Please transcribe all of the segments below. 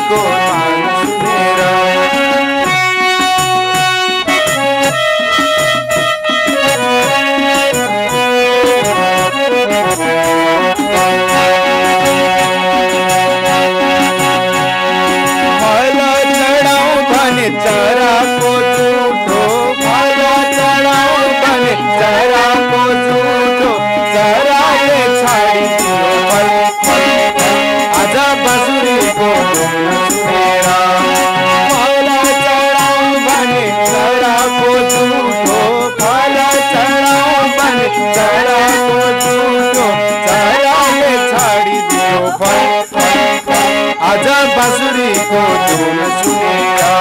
को तान सुनेरा। भाला चढ़ाऊं भने चरा को झूठो, भाला चढ़ाऊं भने चरा को झूठो, चराए छाड़ी दियो पल पल पल, आजा बांसुरी को धुन सुनेरा। भाला चढ़ाऊं भने चरा को झूठो, भाला चढ़ाऊं भने चरा को झूठो, चराए छाड़ी दियो पल पल पल, आजा बांसुरी को धुन सुनेरा।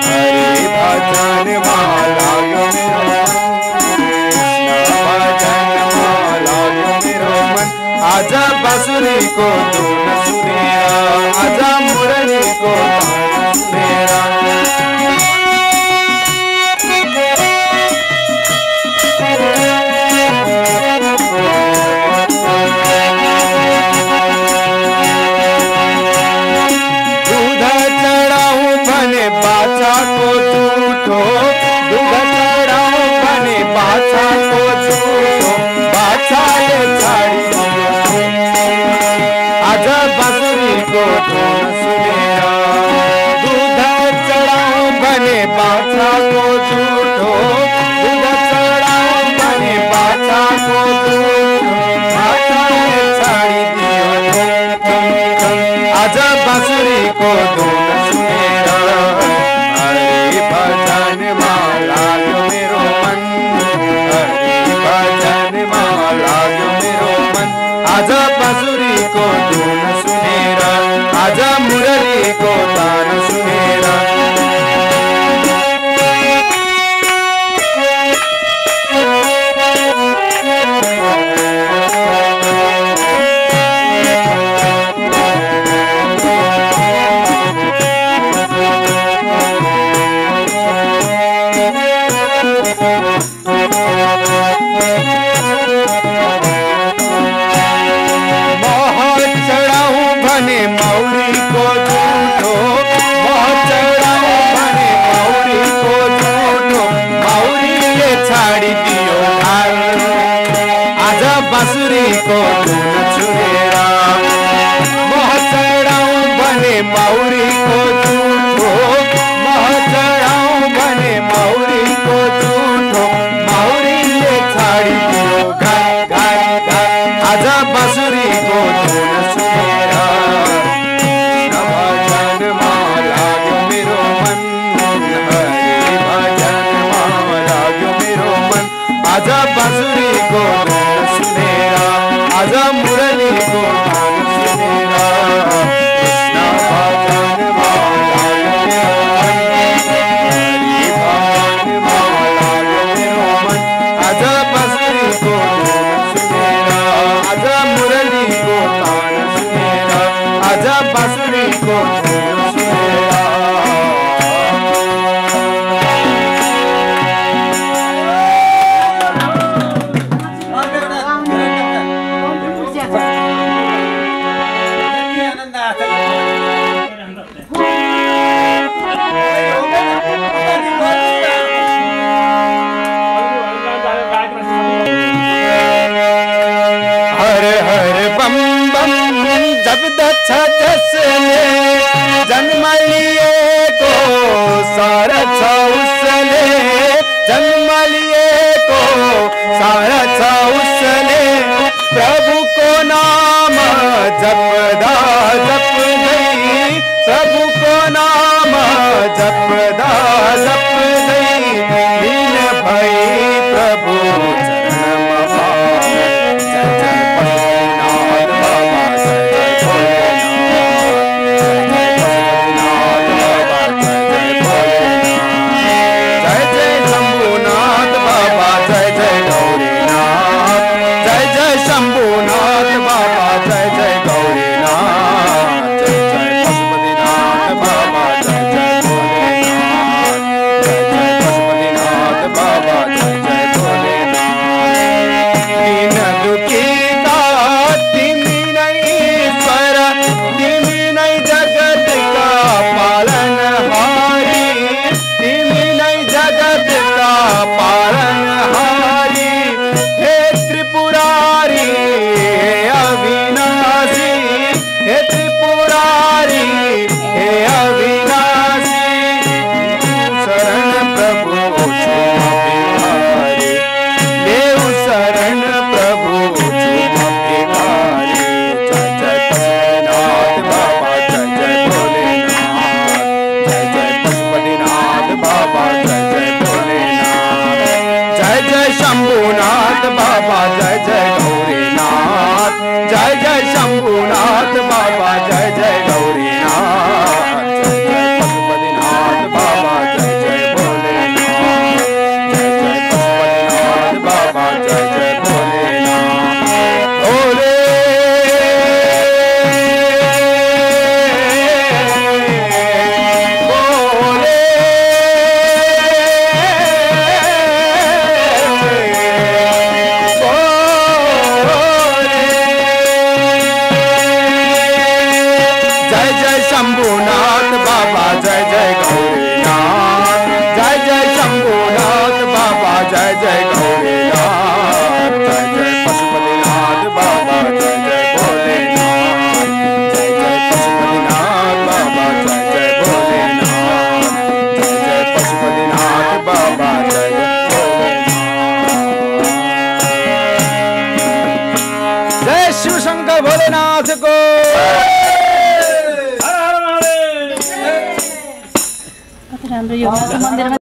हरे भजन माला यो मेरो भजन माला यो मेरो मन, आजा बांसुरी को धुन सुनेरा, आजा मुरली को तान सुनेरा। बाछा को झूठो, दूध चढ़ाऊं भने बाछा को झूठो, बाछाए छाड़ी दियो, आजा बांसुरी को धुन सुनेरा। दूध चढ़ाऊं भने बाछा को झूठो, दूध चढ़ाऊं भने बाछा को झूठो, बाछाए छाड़ी दियो, आजा बांसुरी को धुन सुनेरा। भजन माला यो मेरो मन, हरे भजन माला यो मेरो मन, आजा बांसुरी को धुन सुनेरा, आजा मुरली को तान सुनेरा। मौरी को झूठो, मोह चढ़ाऊं भने मौरी को झूठो, मौरी ले छाड़ी दियो घर, आजा बांसुरी को धुन सुनेरा। मोह चढ़ाऊं भने मौरी को झूठो, मोह चढ़ाऊं भने मौरी को झूठो, मौरी ले छाड़ी दियो घर घर घर, आजा बांसुरी को धुन सुनेरा। भजन माला यो मेरो मन, हरे भजन माला यो मेरो मन, आजा बांसुरी को धुन सुनेरा, आजा मुरली को तान सुनेरा। कृष्ण भजन माला यो मेरो मन, हरे भजन माला यो मेरो मन, आजा बांसुरी को धुन सुनेरा, आजा मुरली को तान सुनेरा, आजा बांसुरी को धुन सुनेरा। हर हर बम बम जब दक्षा जसने जन्म लिए को सारा था उसने, जन्म लिए को सारा था उसने, प्रभु को नाम जपदा जप नहीं, प्रभु को नाम जपदा जप नहीं, दीन भई प्रभु चरण मपाए, जय जय पशुपतिनाथ बाबा, जय जय भोलेनाथ, जय जय पशुपतिनाथ बाबा, जय जय भोलेनाथ, जय जय शंभुनाथ बाबा, जय जय गौरीनाथ, जय जय शंभुनाथ बाबा, जय जय गौरीनाथ, जय जय पशुपतिनाथ बाबा, जय जय भोलेनाथ, जय जय जय जय गौरीनाथ, जय जय शंभुनाथ बाबा, जय जय गौरीनाथ, जय जय पशुपतिनाथ बाबा, जय जय भोलेनाथ, जय जय पशुपतिनाथ बाबा, जय जय भोलेनाथ, जय जय पशुपतिनाथ बाबा, जय जय भोलेनाथ। जय शिव शंकर भोलेनाथ को। राम्रो यो मन्दिरमा